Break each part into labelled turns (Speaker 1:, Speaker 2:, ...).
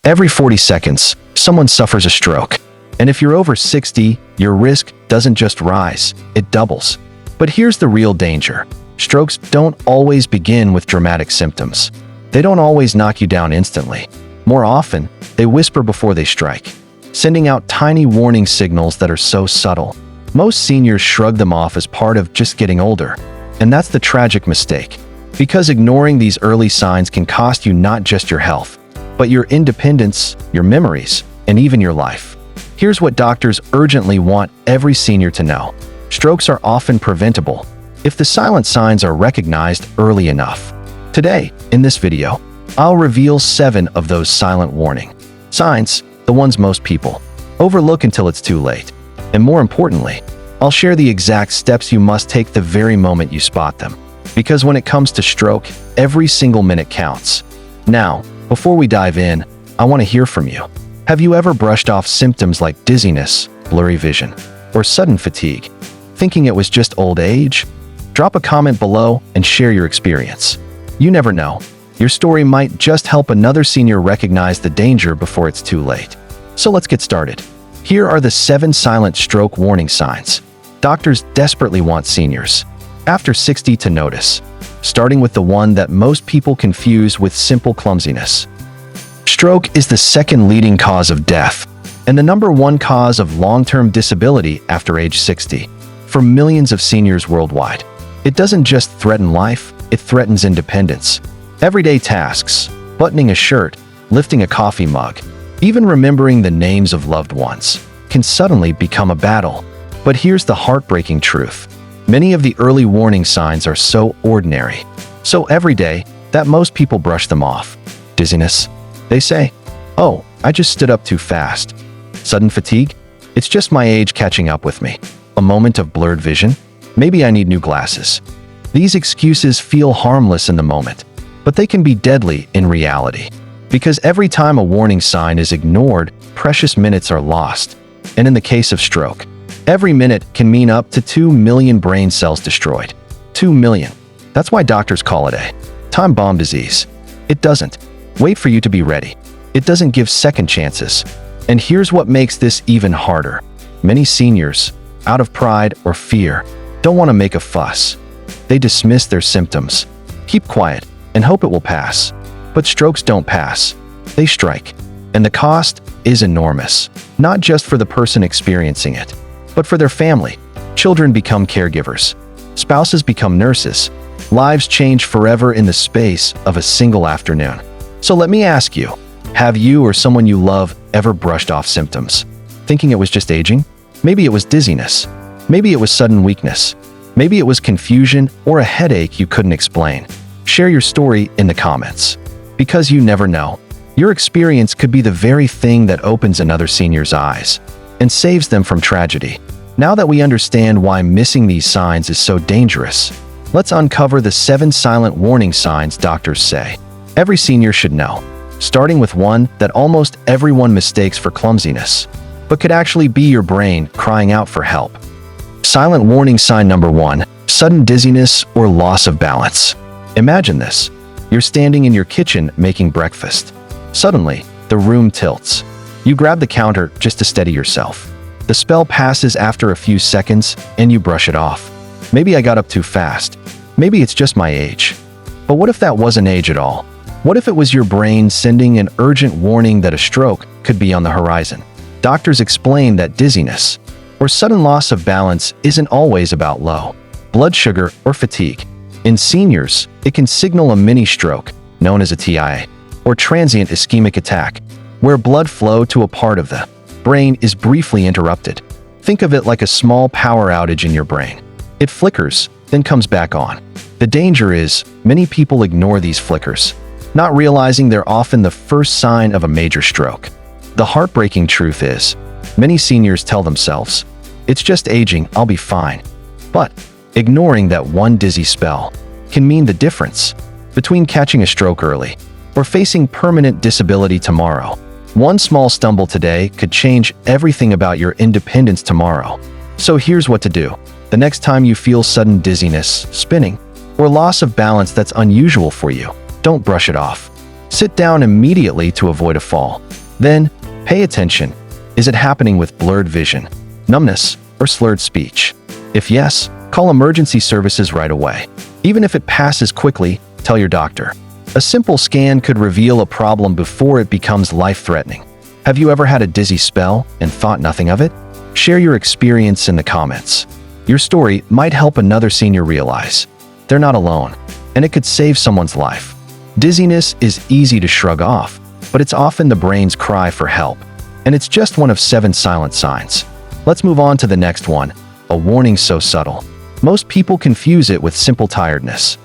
Speaker 1: Every 40 seconds, someone suffers a stroke. And if you're over 60, your risk doesn't just rise, it doubles. But here's the real danger. Strokes don't always begin with dramatic symptoms. They don't always knock you down instantly. More often, they whisper before they strike, sending out tiny warning signals that are so subtle. Most seniors shrug them off as part of just getting older. And that's the tragic mistake. Because ignoring these early signs can cost you not just your health, but your independence, your memories, and even your life. Here's what doctors urgently want every senior to know. Strokes are often preventable if the silent signs are recognized early enough. Today, in this video, I'll reveal 7 of those silent warning signs, the ones most people overlook until it's too late. And more importantly, I'll share the exact steps you must take the very moment you spot them. Because when it comes to stroke, every single minute counts. Now, before we dive in, I want to hear from you. Have you ever brushed off symptoms like dizziness, blurry vision, or sudden fatigue, thinking it was just old age? Drop a comment below and share your experience. You never know. Your story might just help another senior recognize the danger before it's too late. So let's get started. Here are the 7 silent stroke warning signs doctors desperately want seniors after 60 to notice, starting with the one that most people confuse with simple clumsiness. Stroke is the second leading cause of death and the #1 cause of long-term disability after age 60 for millions of seniors worldwide. It doesn't just threaten life, it threatens independence. Everyday tasks, buttoning a shirt, lifting a coffee mug, even remembering the names of loved ones, can suddenly become a battle. But here's the heartbreaking truth. Many of the early warning signs are so ordinary, so everyday, that most people brush them off. Dizziness. They say, "Oh, I just stood up too fast." Sudden fatigue? "It's just my age catching up with me." A moment of blurred vision? "Maybe I need new glasses." These excuses feel harmless in the moment, but they can be deadly in reality. Because every time a warning sign is ignored, precious minutes are lost. And in the case of stroke, every minute can mean up to 2 million brain cells destroyed. 2 million. That's why doctors call it a time bomb disease. It doesn't wait for you to be ready. It doesn't give second chances. And here's what makes this even harder. Many seniors, out of pride or fear, don't want to make a fuss. They dismiss their symptoms, keep quiet, and hope it will pass. But strokes don't pass. They strike. And the cost is enormous, not just for the person experiencing it, but for their family. Children become caregivers. Spouses become nurses. Lives change forever in the space of a single afternoon. So let me ask you, have you or someone you love ever brushed off symptoms, thinking it was just aging? Maybe it was dizziness. Maybe it was sudden weakness. Maybe it was confusion or a headache you couldn't explain. Share your story in the comments. Because you never know. Your experience could be the very thing that opens another senior's eyes and saves them from tragedy. Now that we understand why missing these signs is so dangerous, let's uncover the 7 silent warning signs doctors say every senior should know, starting with one that almost everyone mistakes for clumsiness, but could actually be your brain crying out for help. Silent warning sign #1, sudden dizziness or loss of balance. Imagine this. You're standing in your kitchen making breakfast. Suddenly, the room tilts. You grab the counter just to steady yourself. The spell passes after a few seconds and you brush it off. Maybe I got up too fast. Maybe it's just my age. But what if that wasn't age at all? What if it was your brain sending an urgent warning that a stroke could be on the horizon? Doctors explain that dizziness or sudden loss of balance isn't always about low blood sugar or fatigue. In seniors, it can signal a mini stroke, known as a TIA, or transient ischemic attack, where blood flow to a part of the brain is briefly interrupted. Think of it like a small power outage in your brain. It flickers, then comes back on. The danger is, many people ignore these flickers, not realizing they're often the first sign of a major stroke. The heartbreaking truth is, many seniors tell themselves, "It's just aging, I'll be fine." But ignoring that one dizzy spell can mean the difference between catching a stroke early or facing permanent disability tomorrow. One small stumble today could change everything about your independence tomorrow. So here's what to do. The next time you feel sudden dizziness, spinning, or loss of balance that's unusual for you, don't brush it off. Sit down immediately to avoid a fall. Then, pay attention. Is it happening with blurred vision, numbness, or slurred speech? If yes, call emergency services right away. Even if it passes quickly, tell your doctor. A simple scan could reveal a problem before it becomes life-threatening. Have you ever had a dizzy spell and thought nothing of it? Share your experience in the comments. Your story might help another senior realize they're not alone, and it could save someone's life. Dizziness is easy to shrug off, but it's often the brain's cry for help, and it's just one of 7 silent signs. Let's move on to the next one, a warning so subtle. Most people confuse it with simple tiredness.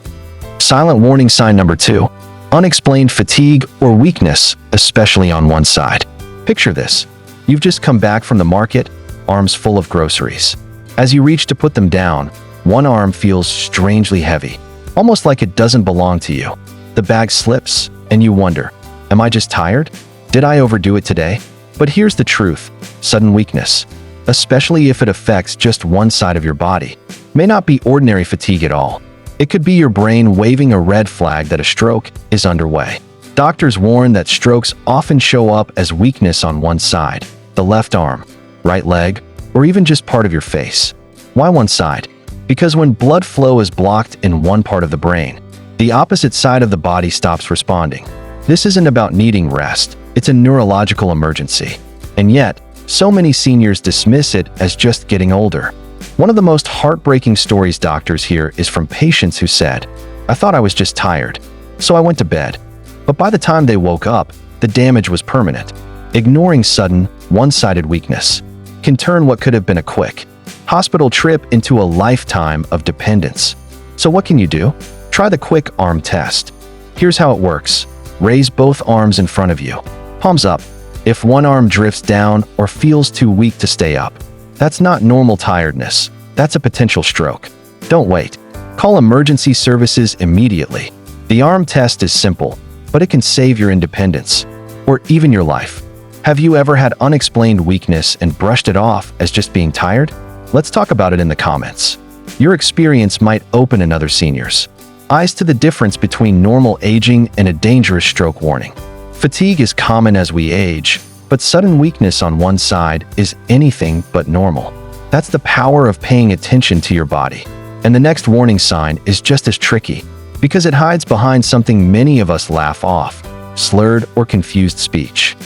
Speaker 1: Silent warning sign number 2, unexplained fatigue or weakness, especially on one side. Picture this. You've just come back from the market, arms full of groceries. As you reach to put them down, one arm feels strangely heavy, almost like it doesn't belong to you. The bag slips, and you wonder, am I just tired? Did I overdo it today? But here's the truth. Sudden weakness, especially if it affects just one side of your body, may not be ordinary fatigue at all. It could be your brain waving a red flag that a stroke is underway. Doctors warn that strokes often show up as weakness on one side, the left arm, right leg, or even just part of your face. Why one side? Because when blood flow is blocked in one part of the brain, the opposite side of the body stops responding. This isn't about needing rest, it's a neurological emergency. And yet, so many seniors dismiss it as just getting older. One of the most heartbreaking stories doctors hear is from patients who said, "I thought I was just tired, so I went to bed." But by the time they woke up, the damage was permanent. Ignoring sudden, one-sided weakness can turn what could have been a quick hospital trip into a lifetime of dependence. So what can you do? Try the quick arm test. Here's how it works. Raise both arms in front of you. Palms up. If one arm drifts down or feels too weak to stay up, that's not normal tiredness. That's a potential stroke. Don't wait. Call emergency services immediately. The arm test is simple, but it can save your independence, or even your life. Have you ever had unexplained weakness and brushed it off as just being tired? Let's talk about it in the comments. Your experience might open another senior's eyes to the difference between normal aging and a dangerous stroke warning. Fatigue is common as we age, but sudden weakness on one side is anything but normal. That's the power of paying attention to your body. And the next warning sign is just as tricky, because it hides behind something many of us laugh off: slurred or confused speech.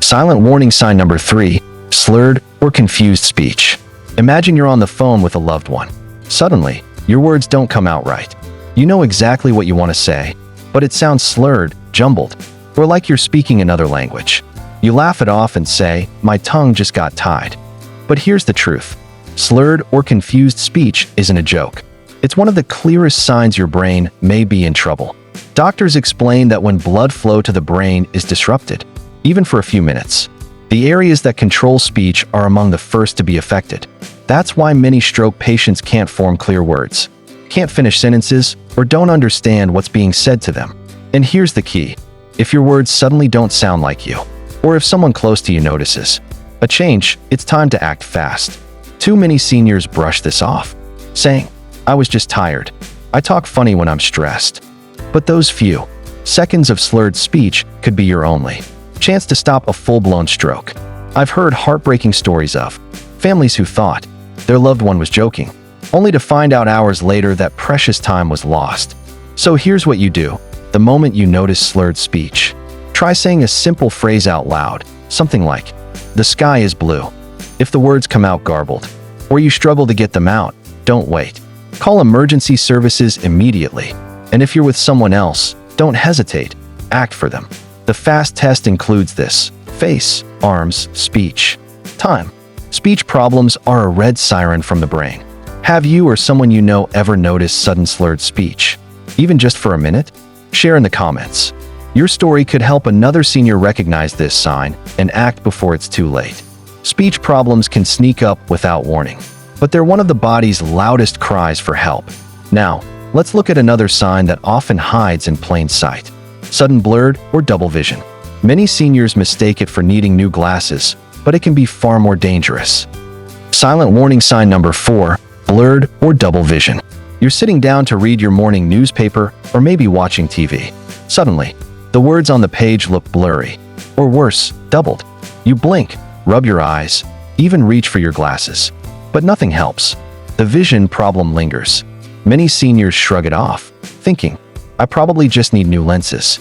Speaker 1: Silent warning sign number 3, slurred or confused speech. Imagine you're on the phone with a loved one. Suddenly, your words don't come out right. You know exactly what you want to say, but it sounds slurred, jumbled, or like you're speaking another language. You laugh it off and say, "My tongue just got tied." But here's the truth. Slurred or confused speech isn't a joke. It's one of the clearest signs your brain may be in trouble. Doctors explain that when blood flow to the brain is disrupted, even for a few minutes, the areas that control speech are among the first to be affected. That's why many stroke patients can't form clear words, can't finish sentences, or don't understand what's being said to them. And here's the key. If your words suddenly don't sound like you, or if someone close to you notices a change, it's time to act fast. Too many seniors brush this off, saying, "I was just tired. I talk funny when I'm stressed." But those few seconds of slurred speech could be your only chance to stop a full-blown stroke. I've heard heartbreaking stories of families who thought their loved one was joking, only to find out hours later that precious time was lost. So here's what you do. The moment you notice slurred speech, try saying a simple phrase out loud, something like, "The sky is blue." If the words come out garbled, or you struggle to get them out, don't wait. Call emergency services immediately. And if you're with someone else, don't hesitate. Act for them. The fast test includes this: face, arms, speech, time. Speech problems are a red siren from the brain. Have you or someone you know ever noticed sudden slurred speech, even just for a minute? Share in the comments. Your story could help another senior recognize this sign and act before it's too late. Speech problems can sneak up without warning, but they're one of the body's loudest cries for help. Now, let's look at another sign that often hides in plain sight: sudden blurred or double vision. Many seniors mistake it for needing new glasses, but it can be far more dangerous. Silent warning sign number 4, blurred or double vision. You're sitting down to read your morning newspaper or maybe watching TV. Suddenly, the words on the page look blurry, or worse, doubled. You blink, rub your eyes, even reach for your glasses. But nothing helps. The vision problem lingers. Many seniors shrug it off, thinking, I probably just need new lenses.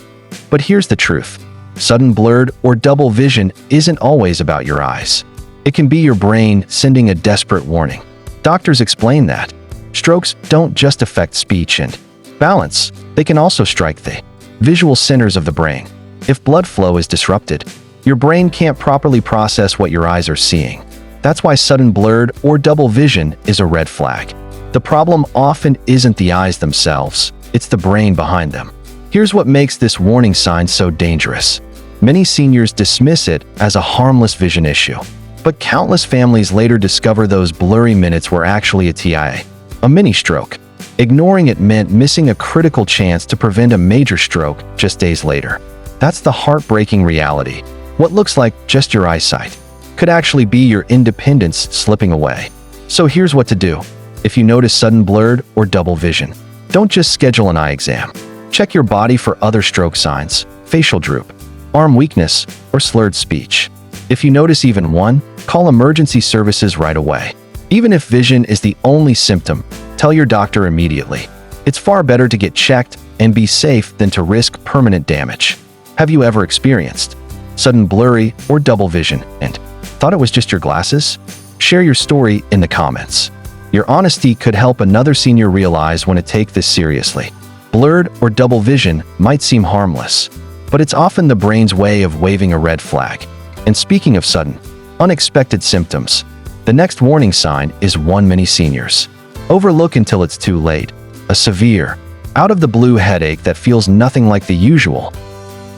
Speaker 1: But here's the truth. Sudden blurred or double vision isn't always about your eyes. It can be your brain sending a desperate warning. Doctors explain that strokes don't just affect speech and balance, they can also strike the visual centers of the brain. If blood flow is disrupted, your brain can't properly process what your eyes are seeing. That's why sudden blurred or double vision is a red flag. The problem often isn't the eyes themselves, it's the brain behind them. Here's what makes this warning sign so dangerous. Many seniors dismiss it as a harmless vision issue. But countless families later discover those blurry minutes were actually a TIA, a mini stroke. Ignoring it meant missing a critical chance to prevent a major stroke just days later. That's the heartbreaking reality. What looks like just your eyesight could actually be your independence slipping away. So here's what to do. If you notice sudden blurred or double vision, don't just schedule an eye exam. Check your body for other stroke signs, facial droop, arm weakness, or slurred speech. If you notice even one, call emergency services right away. Even if vision is the only symptom, tell your doctor immediately. It's far better to get checked and be safe than to risk permanent damage. Have you ever experienced sudden blurry or double vision and thought it was just your glasses? Share your story in the comments. Your honesty could help another senior realize when to take this seriously. Blurred or double vision might seem harmless, but it's often the brain's way of waving a red flag. And speaking of sudden, unexpected symptoms, the next warning sign is one many seniors overlook until it's too late: a severe, out-of-the-blue headache that feels nothing like the usual.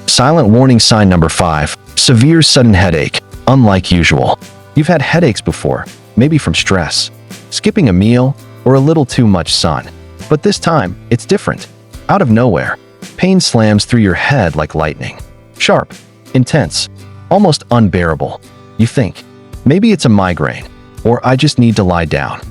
Speaker 1: Silent warning sign number 5, severe sudden headache, unlike usual. You've had headaches before, maybe from stress, skipping a meal, or a little too much sun. But this time, it's different. Out of nowhere, pain slams through your head like lightning. Sharp, intense, almost unbearable. You think, maybe it's a migraine, or I just need to lie down.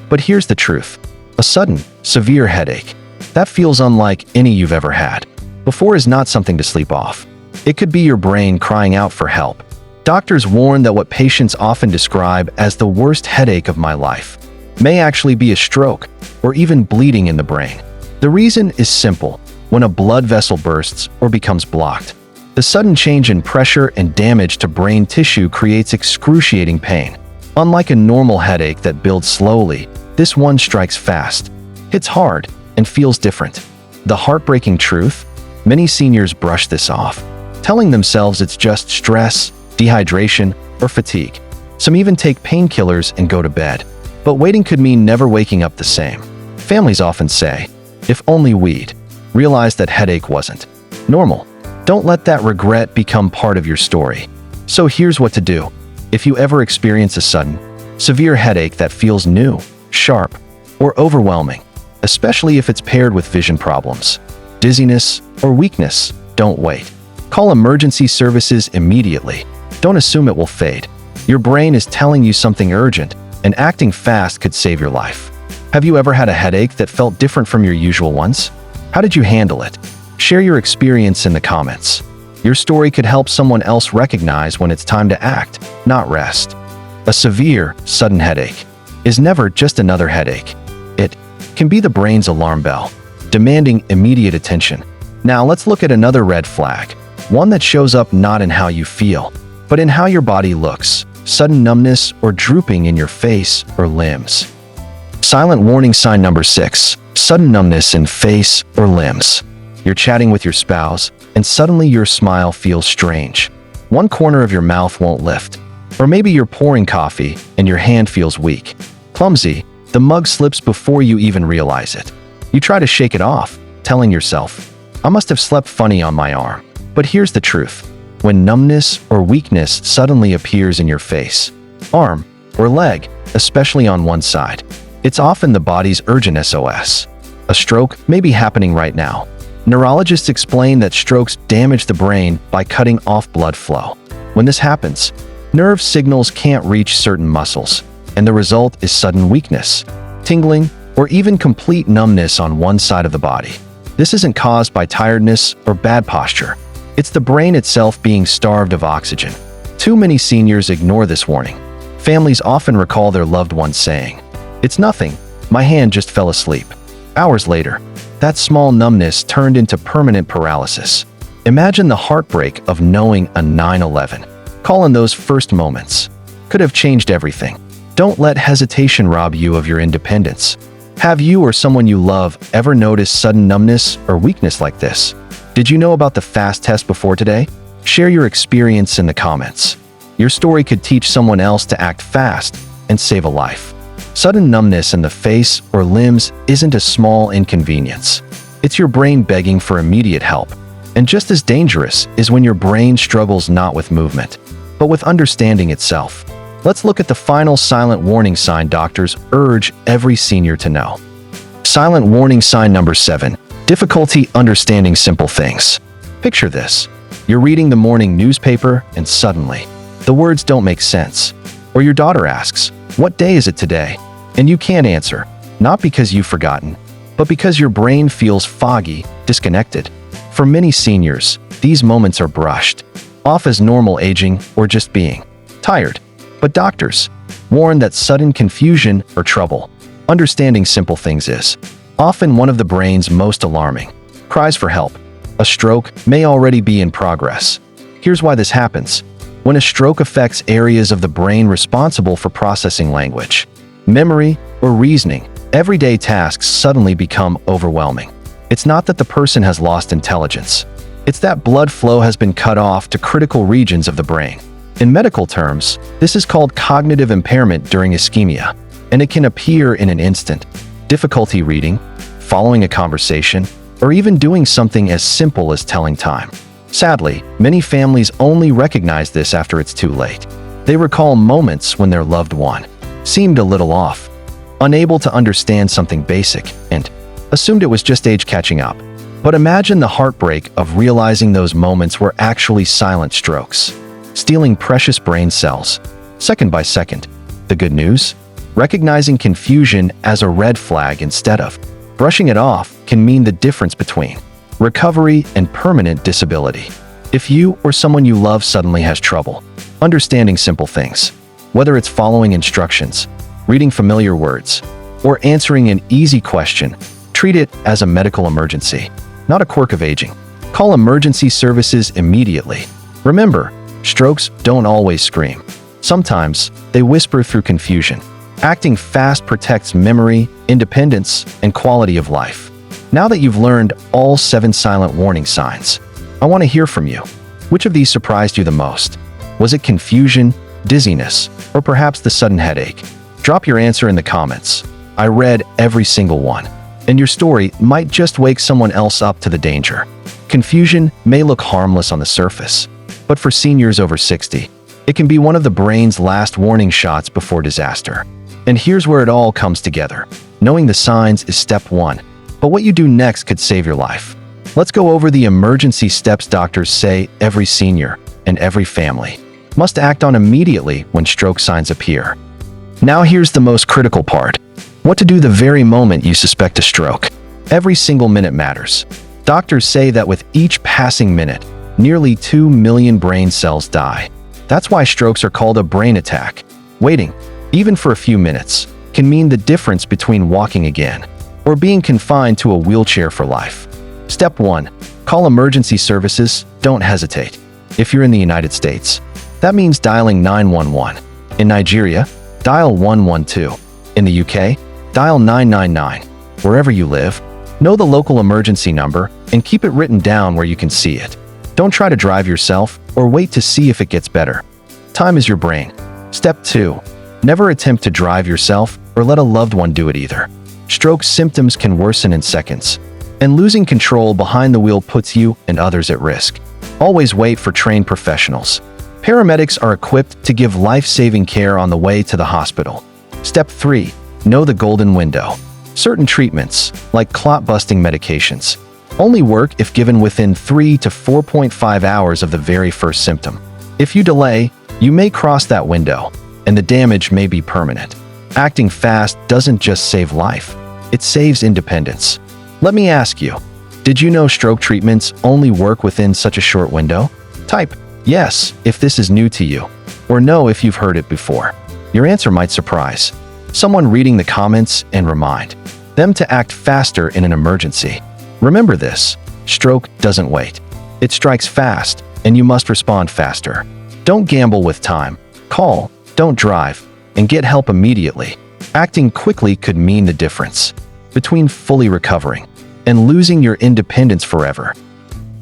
Speaker 1: But here's the truth. A sudden, severe headache that feels unlike any you've ever had before is not something to sleep off. It could be your brain crying out for help. Doctors warn that what patients often describe as the worst headache of my life may actually be a stroke or even bleeding in the brain. The reason is simple. When a blood vessel bursts or becomes blocked, the sudden change in pressure and damage to brain tissue creates excruciating pain. Unlike a normal headache that builds slowly, this one strikes fast, hits hard, and feels different. The heartbreaking truth? Many seniors brush this off, telling themselves it's just stress, dehydration, or fatigue. Some even take painkillers and go to bed. But waiting could mean never waking up the same. Families often say, if only we'd realized that headache wasn't normal. Don't let that regret become part of your story. So here's what to do. If you ever experience a sudden, severe headache that feels new, sharp, or overwhelming, especially if it's paired with vision problems, dizziness, or weakness, don't wait. Call emergency services immediately. Don't assume it will fade. Your brain is telling you something urgent, and acting fast could save your life. Have you ever had a headache that felt different from your usual ones? How did you handle it? Share your experience in the comments. Your story could help someone else recognize when it's time to act, not rest. A severe, sudden headache is never just another headache. It can be the brain's alarm bell, demanding immediate attention. Now let's look at another red flag, one that shows up not in how you feel, but in how your body looks: sudden numbness or drooping in your face or limbs. Silent warning sign number 6, sudden numbness in face or limbs. You're chatting with your spouse, and suddenly your smile feels strange. One corner of your mouth won't lift. Or maybe you're pouring coffee, and your hand feels weak. Clumsy, the mug slips before you even realize it. You try to shake it off, telling yourself, I must have slept funny on my arm. But here's the truth. When numbness or weakness suddenly appears in your face, arm, or leg, especially on one side, it's often the body's urgent SOS. A stroke may be happening right now. Neurologists explain that strokes damage the brain by cutting off blood flow. When this happens, nerve signals can't reach certain muscles, and the result is sudden weakness, tingling, or even complete numbness on one side of the body. This isn't caused by tiredness or bad posture. It's the brain itself being starved of oxygen. Too many seniors ignore this warning. Families often recall their loved ones saying, "It's nothing, my hand just fell asleep." Hours later, that small numbness turned into permanent paralysis. Imagine the heartbreak of knowing a 9/11 call in those first moments could have changed everything. Don't let hesitation rob you of your independence. Have you or someone you love ever noticed sudden numbness or weakness like this? Did you know about the fast test before today? Share your experience in the comments. Your story could teach someone else to act fast and save a life. Sudden numbness in the face or limbs isn't a small inconvenience. It's your brain begging for immediate help. And just as dangerous is when your brain struggles not with movement, but with understanding itself. Let's look at the final silent warning sign doctors urge every senior to know. Silent warning sign number 7. Difficulty understanding simple things. Picture this. You're reading the morning newspaper and suddenly, the words don't make sense. Or your daughter asks, "What day is it today?" And you can't answer, not because you've forgotten, but because your brain feels foggy, disconnected. For many seniors, these moments are brushed off as normal aging or just being tired. But doctors warn that sudden confusion or trouble understanding simple things is often one of the brain's most alarming cries for help. A stroke may already be in progress. Here's why this happens. When a stroke affects areas of the brain responsible for processing language, memory, or reasoning, everyday tasks suddenly become overwhelming. It's not that the person has lost intelligence. It's that blood flow has been cut off to critical regions of the brain. In medical terms, this is called cognitive impairment during ischemia, and it can appear in an instant. Difficulty reading, following a conversation, or even doing something as simple as telling time. Sadly, many families only recognize this after it's too late. They recall moments when their loved one seemed a little off, unable to understand something basic, and assumed it was just age catching up. But imagine the heartbreak of realizing those moments were actually silent strokes, stealing precious brain cells, second by second. The good news? Recognizing confusion as a red flag instead of brushing it off can mean the difference between recovery and permanent disability. If you or someone you love suddenly has trouble understanding simple things, whether it's following instructions, reading familiar words, or answering an easy question, treat it as a medical emergency, not a quirk of aging. Call emergency services immediately. Remember, strokes don't always scream. Sometimes they whisper through confusion. Acting fast protects memory, independence, and quality of life. Now that you've learned all 7 silent warning signs, I want to hear from you. Which of these surprised you the most? Was it confusion, dizziness, or perhaps the sudden headache? Drop your answer in the comments. I read every single one, and your story might just wake someone else up to the danger. Confusion may look harmless on the surface, but for seniors over 60, it can be one of the brain's last warning shots before disaster. And here's where it all comes together. Knowing the signs is step 1, but what you do next could save your life. Let's go over the emergency steps doctors say every senior and every family must act on immediately when stroke signs appear. Now here's the most critical part. What to do the very moment you suspect a stroke. Every single minute matters. Doctors say that with each passing minute, nearly 2 million brain cells die. That's why strokes are called a brain attack. Waiting, even for a few minutes, can mean the difference between walking again or being confined to a wheelchair for life. Step 1. Call emergency services. Don't hesitate. If you're in the United States, that means dialing 911. In Nigeria, dial 112. In the UK, dial 999. Wherever you live, know the local emergency number and keep it written down where you can see it. Don't try to drive yourself or wait to see if it gets better. Time is your brain. Step 2. Never attempt to drive yourself or let a loved one do it either. Stroke symptoms can worsen in seconds, and losing control behind the wheel puts you and others at risk. Always wait for trained professionals. Paramedics are equipped to give life-saving care on the way to the hospital. Step 3. Know the golden window. Certain treatments, like clot-busting medications, only work if given within 3 to 4.5 hours of the very first symptom. If you delay, you may cross that window, and the damage may be permanent. Acting fast doesn't just save life, it saves independence. Let me ask you, Did you know stroke treatments only work within such a short window? Type yes if this is new to you, or no if you've heard it before. Your answer might surprise someone reading the comments and remind them to act faster in an emergency. Remember this: stroke doesn't wait. It strikes fast, and you must respond faster. Don't gamble with time. Call, don't drive, and get help immediately. Acting quickly could mean the difference between fully recovering and losing your independence forever.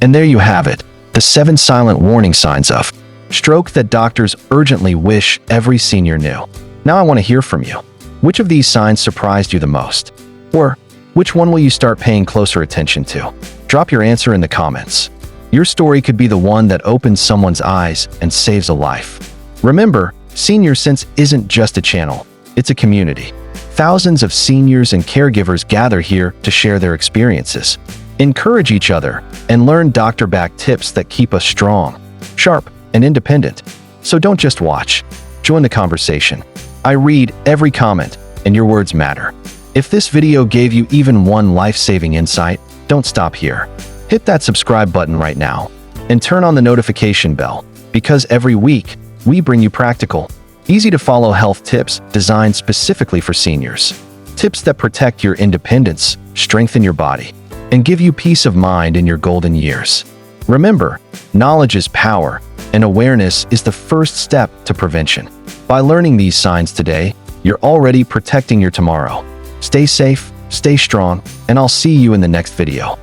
Speaker 1: And there you have it, the 7 silent warning signs of stroke that doctors urgently wish every senior knew. Now I want to hear from you. Which of these signs surprised you the most? Or which one will you start paying closer attention to? Drop your answer in the comments. Your story could be the one that opens someone's eyes and saves a life. Remember, Senior Sense isn't just a channel, it's a community. Thousands of seniors and caregivers gather here to share their experiences, encourage each other, and learn doctor-backed tips that keep us strong, sharp, and independent. So don't just watch. Join the conversation. I read every comment, and your words matter. If this video gave you even one life-saving insight, don't stop here. Hit that subscribe button right now, and turn on the notification bell, because every week, we bring you practical, easy-to-follow health tips designed specifically for seniors. Tips that protect your independence, strengthen your body, and give you peace of mind in your golden years. Remember, knowledge is power, and awareness is the first step to prevention. By learning these signs today, you're already protecting your tomorrow. Stay safe, stay strong, and I'll see you in the next video.